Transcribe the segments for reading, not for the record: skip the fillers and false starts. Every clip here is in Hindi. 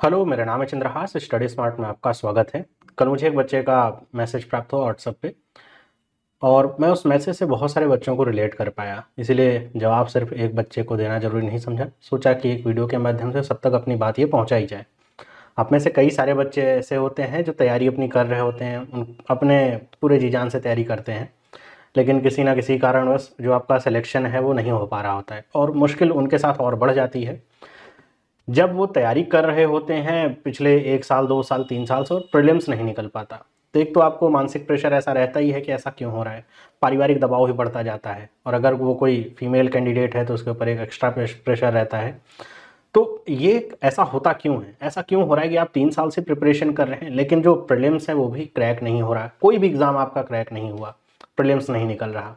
हेलो, मेरा नाम है चंद्रहास। स्टडी स्मार्ट में आपका स्वागत है। कल मुझे एक बच्चे का मैसेज प्राप्त हुआ व्हाट्सएप पे और मैं उस मैसेज से बहुत सारे बच्चों को रिलेट कर पाया। इसीलिए जवाब सिर्फ एक बच्चे को देना ज़रूरी नहीं समझा। सोचा कि एक वीडियो के माध्यम से सब तक अपनी बात ये पहुंचाई जाए। आप में से कई सारे बच्चे ऐसे होते हैं जो तैयारी अपनी कर रहे होते हैं, अपने पूरे जी जान से तैयारी करते हैं, लेकिन किसी ना किसी कारणवश जो आपका सिलेक्शन है वो नहीं हो पा रहा होता है और मुश्किल उनके साथ और बढ़ जाती है जब वो तैयारी कर रहे होते हैं पिछले 1 साल 2 साल 3 साल से और प्रीलिम्स नहीं निकल पाता। तो एक तो आपको मानसिक प्रेशर ऐसा रहता ही है कि ऐसा क्यों हो रहा है, पारिवारिक दबाव ही बढ़ता जाता है और अगर वो कोई फीमेल कैंडिडेट है तो उसके ऊपर एक एक्स्ट्रा प्रेशर रहता है। तो ये ऐसा होता क्यों है, ऐसा क्यों हो रहा है कि आप 3 साल से प्रिपरेशन कर रहे हैं लेकिन जो प्रीलिम्स है वो भी क्रैक नहीं हो रहा, कोई भी एग्ज़ाम आपका क्रैक नहीं हुआ, प्रीलिम्स नहीं निकल रहा।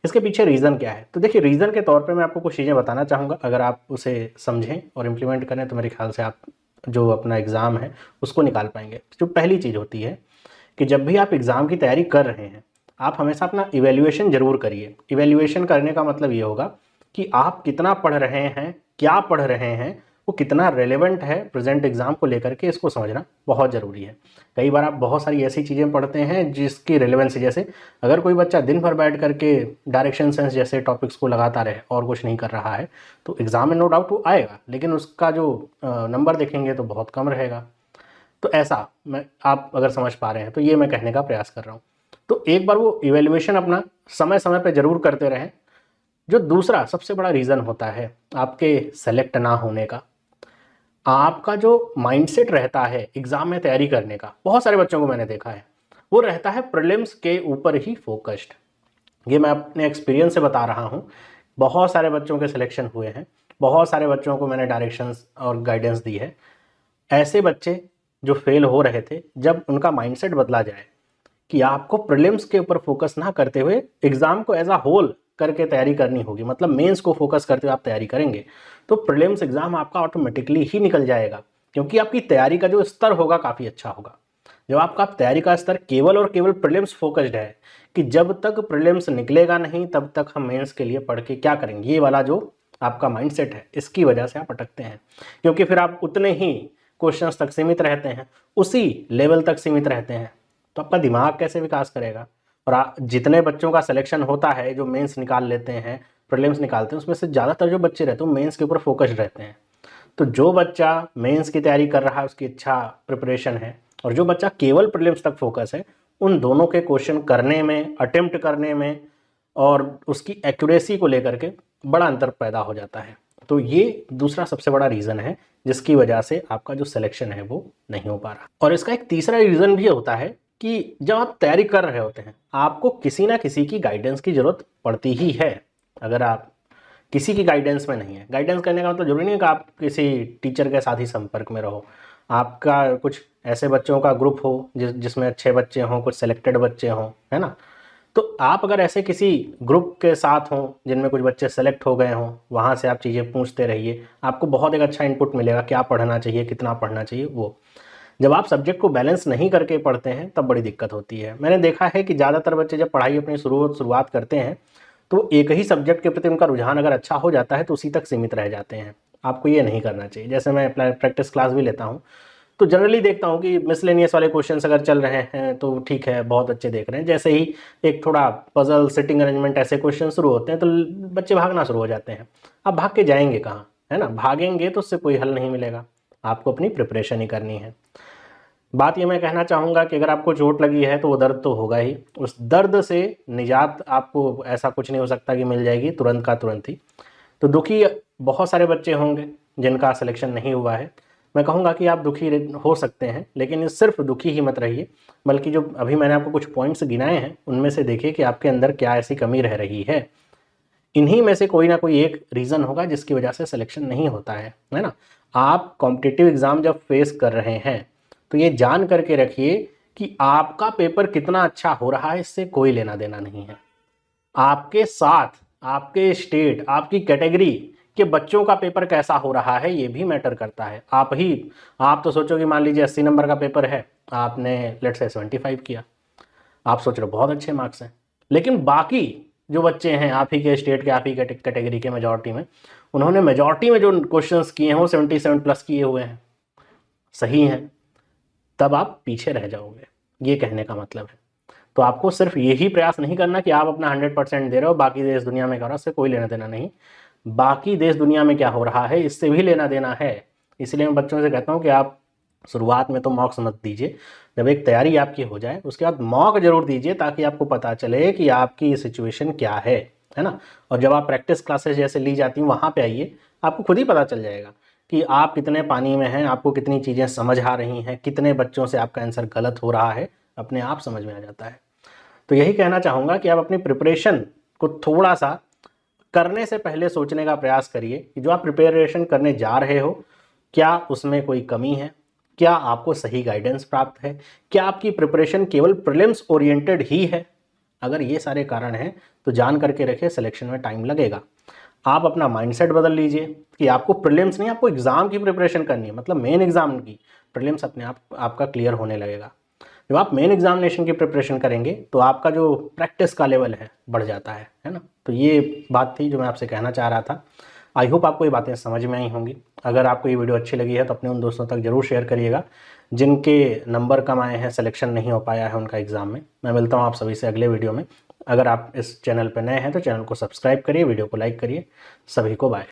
इसके पीछे रीज़न क्या है? तो देखिए, रीज़न के तौर पे मैं आपको कुछ चीज़ें बताना चाहूँगा। अगर आप उसे समझें और इम्प्लीमेंट करें तो मेरे ख्याल से आप जो अपना एग्ज़ाम है उसको निकाल पाएंगे। जो पहली चीज़ होती है कि जब भी आप एग्ज़ाम की तैयारी कर रहे हैं, आप हमेशा अपना इवैल्यूएशन ज़रूर करिए। इवैल्यूएशन करने का मतलब ये होगा कि आप कितना पढ़ रहे हैं, क्या पढ़ रहे हैं, वो कितना रेलेवेंट है प्रेजेंट एग्ज़ाम को लेकर के, इसको समझना बहुत ज़रूरी है। कई बार आप बहुत सारी ऐसी चीज़ें पढ़ते हैं जिसकी रेलेवेंसी, जैसे अगर कोई बच्चा दिन भर बैठ करके डायरेक्शन सेंस जैसे टॉपिक्स को लगाता रहे और कुछ नहीं कर रहा है तो एग्ज़ाम में नो डाउट वो आएगा, लेकिन उसका जो नंबर देखेंगे तो बहुत कम रहेगा। तो ऐसा मैं, आप अगर समझ पा रहे हैं तो ये मैं कहने का प्रयास कर रहा हूँ। तो एक बार वो इवेल्युएशन अपना समय समय पर ज़रूर करते रहें। जो दूसरा सबसे बड़ा रीज़न होता है आपके सेलेक्ट ना होने का, आपका जो माइंडसेट रहता है एग्ज़ाम में तैयारी करने का, बहुत सारे बच्चों को मैंने देखा है वो रहता है प्रीलिम्स के ऊपर ही फोकस्ड। ये मैं अपने एक्सपीरियंस से बता रहा हूँ। बहुत सारे बच्चों के सिलेक्शन हुए हैं, बहुत सारे बच्चों को मैंने डायरेक्शंस और गाइडेंस दी है। ऐसे बच्चे जो फेल हो रहे थे, जब उनका माइंडसेट बदला जाए कि आपको प्रीलिम्स के ऊपर फोकस ना करते हुए एग्जाम को एज अ होल करके तैयारी करनी होगी, मतलब मेंस को फोकस करते हुए आप तैयारी करेंगे तो प्रीलिम्स एग्जाम आपका ऑटोमेटिकली ही निकल जाएगा, क्योंकि आपकी तैयारी का जो स्तर होगा काफ़ी अच्छा होगा। जब आपका तैयारी का स्तर केवल और केवल प्रीलिम्स फोकस्ड है कि जब तक प्रीलिम्स निकलेगा नहीं तब तक हम मेंस के लिए पढ़ के क्या करेंगे, ये वाला जो आपका माइंडसेट है, इसकी वजह से आप अटकते हैं। क्योंकि फिर आप उतने ही क्वेश्चंस तक सीमित रहते हैं, उसी लेवल तक सीमित रहते हैं, तो आपका दिमाग कैसे विकास करेगा। और जितने बच्चों का सिलेक्शन होता है जो मेंस निकाल लेते हैं, प्रीलिम्स निकालते हैं, उसमें से ज़्यादातर जो बच्चे रहते हैं मेंस के ऊपर फोकस्ड रहते हैं। तो जो बच्चा मेंस की तैयारी कर रहा है उसकी अच्छा प्रिपरेशन है, और जो बच्चा केवल प्रीलिम्स तक फोकस है, उन दोनों के क्वेश्चन करने में, अटेम्प्ट करने में और उसकी एक्यूरेसी को लेकर के बड़ा अंतर पैदा हो जाता है। तो ये दूसरा सबसे बड़ा रीज़न है जिसकी वजह से आपका जो सिलेक्शन है वो नहीं हो पा रहा। और इसका एक तीसरा रीज़न भी होता है कि जब आप तैयारी कर रहे होते हैं आपको किसी ना किसी की गाइडेंस की ज़रूरत पड़ती ही है। अगर आप किसी की गाइडेंस में नहीं है, गाइडेंस करने का मतलब जरूरी नहीं है कि आप किसी टीचर के साथ ही संपर्क में रहो, आपका कुछ ऐसे बच्चों का ग्रुप हो जिसमें अच्छे बच्चे हों, कुछ सेलेक्टेड बच्चे हों, है ना। तो आप अगर ऐसे किसी ग्रुप के साथ हों जिनमें कुछ बच्चे सेलेक्ट हो गए हों, वहाँ से आप चीज़ें पूछते रहिए, आपको बहुत एक अच्छा इनपुट मिलेगा, क्या पढ़ना चाहिए, कितना पढ़ना चाहिए। वो जब आप सब्जेक्ट को बैलेंस नहीं करके पढ़ते हैं तब बड़ी दिक्कत होती है। मैंने देखा है कि ज़्यादातर बच्चे जब पढ़ाई अपनी शुरुआत करते हैं तो एक ही सब्जेक्ट के प्रति उनका रुझान अगर अच्छा हो जाता है तो उसी तक सीमित रह जाते हैं। आपको ये नहीं करना चाहिए। जैसे मैं प्रैक्टिस क्लास भी लेता हूँ तो जनरली देखता हूँ कि मिसलेनियस वाले क्वेश्चंस अगर चल रहे हैं तो ठीक है, बहुत अच्छे देख रहे हैं। जैसे ही एक थोड़ा पजल, सिटिंग अरेंजमेंट ऐसे क्वेश्चन शुरू होते हैं तो बच्चे भागना शुरू हो जाते हैं। अब भाग के जाएंगे कहाँ, है ना। भागेंगे तो उससे कोई हल नहीं मिलेगा, आपको अपनी प्रिपरेशन ही करनी है। बात ये मैं कहना चाहूँगा कि अगर आपको चोट लगी है तो वो दर्द तो होगा ही, उस दर्द से निजात आपको ऐसा कुछ नहीं हो सकता कि मिल जाएगी तुरंत का तुरंत ही। तो दुखी बहुत सारे बच्चे होंगे जिनका सिलेक्शन नहीं हुआ है। मैं कहूँगा कि आप दुखी हो सकते हैं, लेकिन सिर्फ दुखी ही मत रहिए, बल्कि जो अभी मैंने आपको कुछ पॉइंट्स गिनाए हैं उनमें से देखिए कि आपके अंदर क्या ऐसी कमी रह रही है। इन्हीं में से कोई ना कोई एक रीज़न होगा जिसकी वजह से सिलेक्शन नहीं होता है ना। आप कॉम्पिटिटिव एग्ज़ाम जब फेस कर रहे हैं तो ये जान करके रखिए कि आपका पेपर कितना अच्छा हो रहा है इससे कोई लेना देना नहीं है। आपके साथ आपके स्टेट, आपकी कैटेगरी के बच्चों का पेपर कैसा हो रहा है ये भी मैटर करता है। आप तो सोचो कि मान लीजिए 80 नंबर का पेपर है, आपने लेट्स से 75 किया, आप सोच रहे हो बहुत अच्छे मार्क्स हैं, लेकिन बाकी जो बच्चे हैं आप ही के स्टेट के, आप ही के कैटेगरी के मेजॉरिटी में, उन्होंने मेजॉरिटी में जो क्वेश्चंस किए हैं वो 77 प्लस किए हुए हैं। सही हैं, तब आप पीछे रह जाओगे, ये कहने का मतलब है। तो आपको सिर्फ यही प्रयास नहीं करना कि आप अपना 100% दे रहे हो, बाकी देश दुनिया में कर रहा है, उससे कोई लेना देना नहीं। बाकी देश दुनिया में क्या हो रहा है इससे भी लेना देना है। इसलिए मैं बच्चों से कहता हूँ कि आप शुरुआत में तो मॉक्स मत दीजिए, जब एक तैयारी आपकी हो जाए उसके बाद मॉक जरूर दीजिए, ताकि आपको पता चले कि आपकी सिचुएशन क्या है ना। और जब आप प्रैक्टिस क्लासेस जैसे ली जाती हैं वहाँ पे आइए, आपको खुद ही पता चल जाएगा कि आप कितने पानी में हैं, आपको कितनी चीज़ें समझ आ रही हैं, कितने बच्चों से आपका आंसर गलत हो रहा है, अपने आप समझ में आ जाता है। तो यही कहना चाहूँगा कि आप अपनी प्रिपरेशन को थोड़ा सा करने से पहले सोचने का प्रयास करिए कि जो आप प्रिपरेशन करने जा रहे हो, क्या उसमें कोई कमी है, क्या आपको सही गाइडेंस प्राप्त है, क्या आपकी प्रिपरेशन केवल प्रीलिम्स ओरिएंटेड ही है। अगर ये सारे कारण हैं तो जान करके रखिए सिलेक्शन में टाइम लगेगा। आप अपना माइंडसेट बदल लीजिए कि आपको प्रीलिम्स नहीं, आपको एग्ज़ाम की प्रिपरेशन करनी है, मतलब मेन एग्ज़ाम की। प्रीलिम्स अपने आप आपका क्लियर होने लगेगा। जब आप मेन एग्जामिनेशन की प्रिपरेशन करेंगे तो आपका जो प्रैक्टिस का लेवल है बढ़ जाता है ना। तो ये बात थी जो मैं आपसे कहना चाह रहा था। आई होप आपको ये बातें समझ में आई होंगी। अगर आपको ये वीडियो अच्छी लगी है तो अपने उन दोस्तों तक जरूर शेयर करिएगा जिनके नंबर कम आए हैं, सिलेक्शन नहीं हो पाया है उनका एग्ज़ाम में। मैं मिलता हूँ आप सभी से अगले वीडियो में। अगर आप इस चैनल पर नए हैं तो चैनल को सब्सक्राइब करिए, वीडियो को लाइक करिए। सभी को बाय।